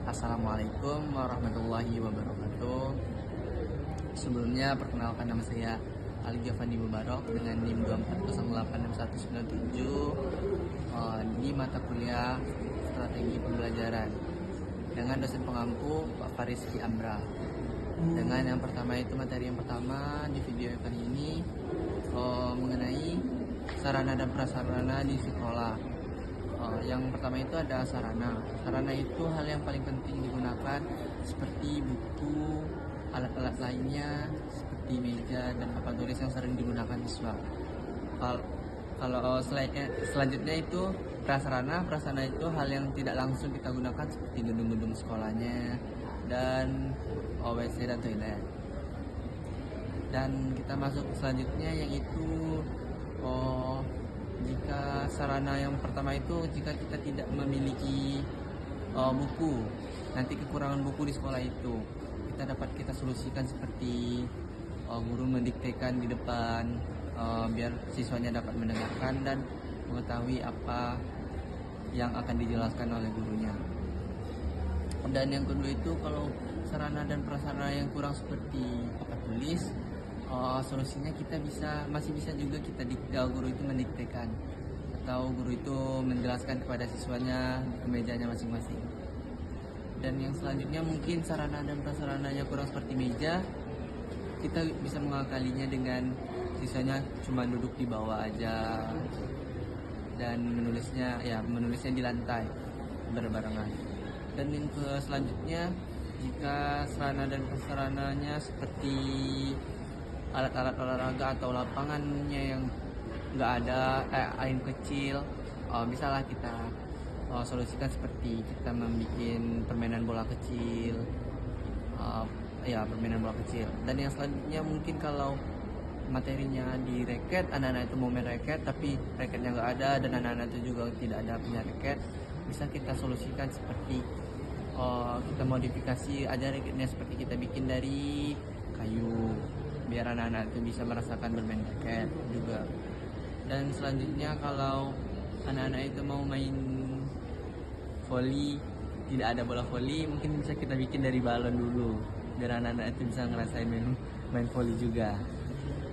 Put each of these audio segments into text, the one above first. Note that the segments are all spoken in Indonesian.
Assalamualaikum warahmatullahi wabarakatuh. Sebelumnya perkenalkan, nama saya Ali Giovanni Mubarok dengan NIM 24086197 di mata kuliah Strategi Pembelajaran dengan dosen pengampu Pak Fariski Amra. Dengan yang pertama itu materi yang pertama di video kali ini mengenai sarana dan prasarana di sekolah. Yang pertama itu ada sarana. Sarana itu hal yang paling penting digunakan seperti buku, alat-alat lainnya seperti meja dan papan tulis yang sering digunakan siswa. Kalau selanjutnya itu prasarana. Prasarana itu hal yang tidak langsung kita gunakan seperti gedung-gedung sekolahnya dan WC dan toilet. Dan kita masuk selanjutnya yaitu jika sarana yang pertama itu jika kita tidak memiliki buku, nanti kekurangan buku di sekolah itu kita solusikan seperti guru mendiktekan di depan biar siswanya dapat mendengarkan dan mengetahui apa yang akan dijelaskan oleh gurunya. Dan yang kedua itu kalau sarana dan prasarana yang kurang seperti papan tulis, solusinya kita masih bisa juga guru itu mendiktekan atau guru itu menjelaskan kepada siswanya ke mejanya masing-masing. Dan yang selanjutnya mungkin sarana dan prasarananya kurang seperti meja, kita bisa mengakalinya dengan siswanya cuma duduk di bawah aja dan menulisnya di lantai berbarengan. Dan yang selanjutnya jika sarana dan prasarananya seperti alat-alat olahraga atau lapangannya yang nggak ada air kecil, bisalah kita solusikan seperti kita membuat permainan bola kecil, permainan bola kecil. Dan yang selanjutnya mungkin kalau materinya di raket, anak-anak itu mau main raket tapi raketnya nggak ada dan anak-anak itu juga tidak ada punya raket, bisa kita solusikan seperti kita modifikasi aja raketnya seperti kita bikin dari kayu biar anak-anak itu bisa merasakan bermain raket juga. Dan selanjutnya kalau anak-anak itu mau main volley, tidak ada bola volley, mungkin bisa kita bikin dari balon dulu biar anak-anak itu bisa ngerasain main volley juga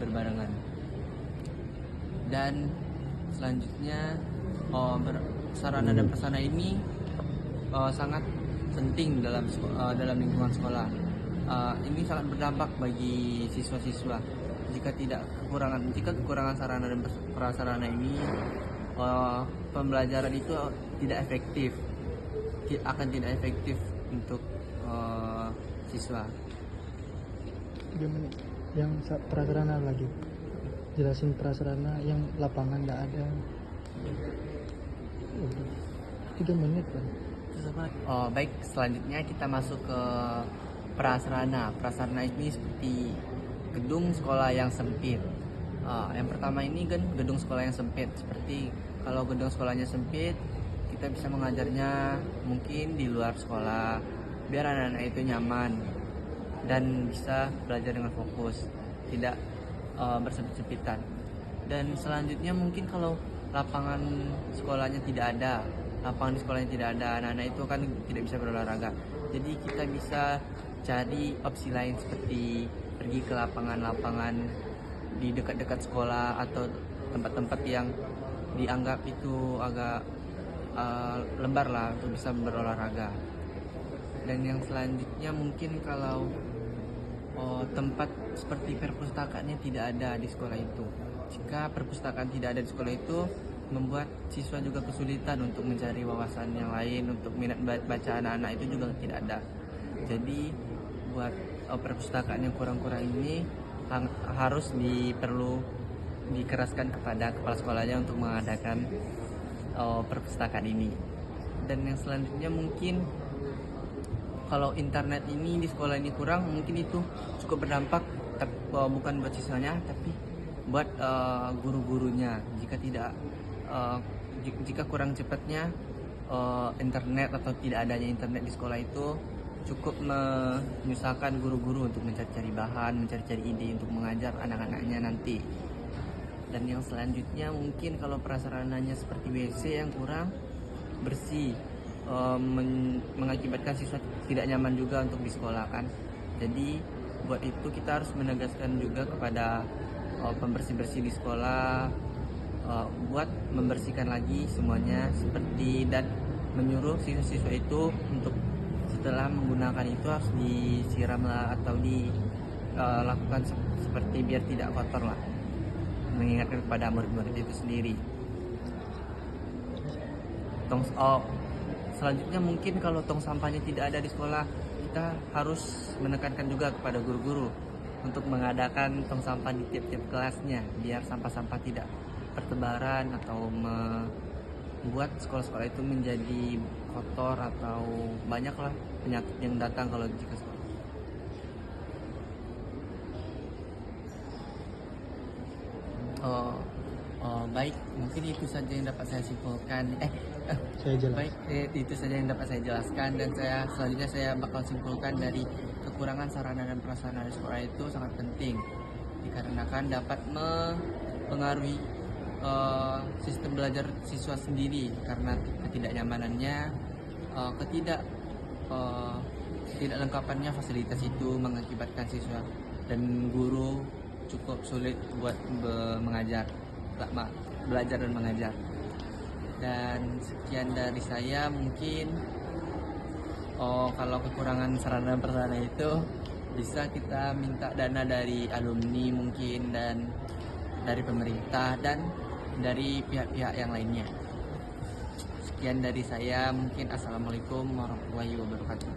berbarengan. Dan selanjutnya sarana dan prasarana ini sangat penting dalam lingkungan sekolah. Ini sangat berdampak bagi siswa-siswa. Jika kekurangan sarana dan prasarana ini, pembelajaran itu tidak efektif untuk siswa. Yang prasarana lagi, jelasin prasarana yang lapangan nggak ada. 3 menit kan. Baik, selanjutnya kita masuk ke prasarana. Prasarana ini seperti gedung sekolah yang sempit. Yang pertama ini kan gedung sekolah yang sempit. Seperti kalau gedung sekolahnya sempit, kita bisa mengajarnya mungkin di luar sekolah biar anak-anak itu nyaman dan bisa belajar dengan fokus, tidak bersempit-sempitan. Dan selanjutnya mungkin kalau lapangan sekolahnya tidak ada, anak-anak itu kan tidak bisa berolahraga. Jadi kita bisa cari opsi lain seperti pergi ke lapangan-lapangan di dekat-dekat sekolah atau tempat-tempat yang dianggap itu agak lembar lah untuk bisa berolahraga. Dan yang selanjutnya mungkin kalau tempat seperti perpustakaannya tidak ada di sekolah itu. Jika perpustakaan tidak ada di sekolah itu, membuat siswa juga kesulitan untuk mencari wawasan yang lain, untuk minat baca anak-anak itu juga tidak ada. Jadi buat perpustakaan yang kurang-kurang ini harus dikeraskan kepada kepala sekolahnya untuk mengadakan perpustakaan ini. Dan yang selanjutnya mungkin kalau internet ini di sekolah ini kurang, mungkin itu cukup berdampak bukan buat siswanya tapi buat guru-gurunya. Jika kurang cepatnya internet atau tidak adanya internet di sekolah itu cukup menyusahkan guru-guru untuk mencari bahan, mencari ide untuk mengajar anak-anaknya nanti. Dan yang selanjutnya mungkin kalau prasarananya seperti WC yang kurang bersih, mengakibatkan siswa tidak nyaman juga untuk di sekolah kan. Jadi buat itu kita harus menegaskan juga kepada pembersih-bersih di sekolah buat membersihkan lagi semuanya seperti, dan menyuruh siswa-siswa itu untuk setelah menggunakan itu harus disiram lah atau dilakukan seperti biar tidak kotor lah, mengingatkan kepada murid-murid itu sendiri. Selanjutnya mungkin kalau tong sampahnya tidak ada di sekolah, kita harus menekankan juga kepada guru-guru untuk mengadakan tong sampah di tiap-tiap kelasnya biar sampah-sampah tidak bertebaran atau membuat sekolah-sekolah itu menjadi kotor atau banyaklah penyakit yang datang kalau jika sekolah. Baik, mungkin itu saja yang dapat saya simpulkan. Saya jelas. Baik, itu saja yang dapat saya jelaskan, dan selanjutnya saya bakal simpulkan dari kekurangan sarana dan prasarana di sekolah itu sangat penting dikarenakan dapat mempengaruhi sistem belajar siswa sendiri karena ketidaknyamanannya, tidak lengkapannya fasilitas itu mengakibatkan siswa dan guru cukup sulit buat belajar dan mengajar. Dan sekian dari saya mungkin. Kalau kekurangan sarana dan prasarana itu bisa kita minta dana dari alumni mungkin, dan dari pemerintah dan dari pihak-pihak yang lainnya. Sekian dari saya mungkin. Assalamualaikum warahmatullahi wabarakatuh.